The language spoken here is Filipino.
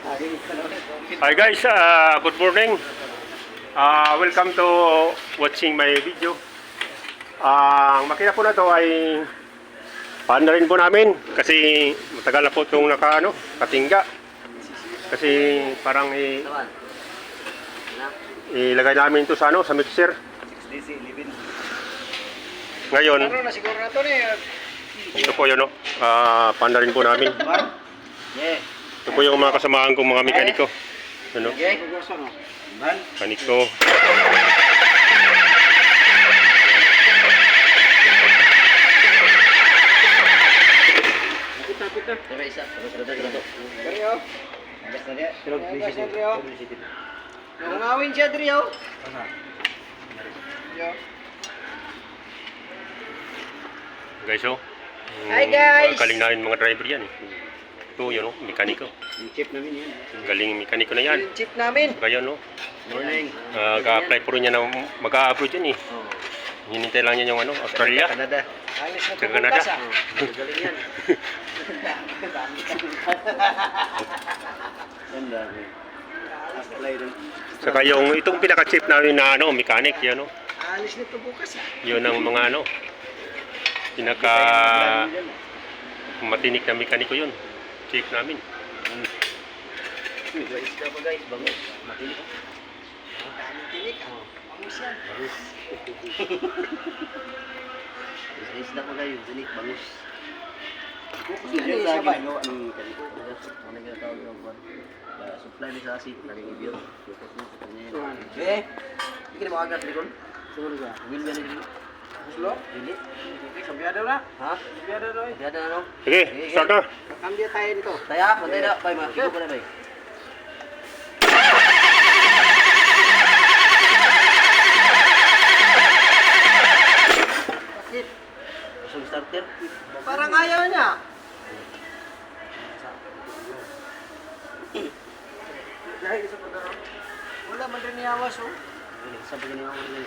Hi guys, good morning. Welcome to watching my video. Ang makina po na to ay paan na rin po namin kasi matagal na po itong katingga. Kasi parang ilagay namin ito sa sa mixer. 6DC11. Ngayon, Ano na siguro na to ni. ito po yun, paan na rin po namin. Yeah. Ito po yung mga kasamahan kong mga mekaniko. Ano? Okay, gusto no. Man. Mekaniko. Kita. Pero isa, terus. Drio. Agas na dia. Publicity. Nangawin siya, Drio. Yo. Guys, Hi, guys! Galing na rin mga driver yan. Ito yun, mekaniko. Yung chip namin yan. Galing mekaniko na yan. Yung chip namin. Ngayon, Morning. Ga-apply po rin niya na mag-a-upload yan eh. Oh. Hinintay lang niya yung Australia. Canada. Alis na Sa Canada. Galing yan. Yan dami. Apply rin. Saka yung itong pinaka-chip namin na mechanic, yun, Alis nito bukas yun ang mga pinaka matinik na mekaniko yun. Chip namin. Guys ka pa guys, bangus. Matinik ka. Matinik ka. Bangus yan. Bangus. Guys na pa guys, matinik, bangus. Yan sa ginagawa ng mekaniko. Ano ginagawa ng buwan? Supply ni sa seat, naging i-build. Okay. Hindi ka mo agad, Rikon? Siguro ka. Will ba na Slow? Hindi. Sabiada na. Ha? Sabiada na. Sabiada na. Sige, start na. Kambya tayo dito. Taya, pantay na. Bay, ma. Ikaw pa na, bay. Bakit? Gusto starter? Parang ayaw niya. Dahil isa pa na. Wala man rin niyawas, oh. Sabi ka niya ako rin.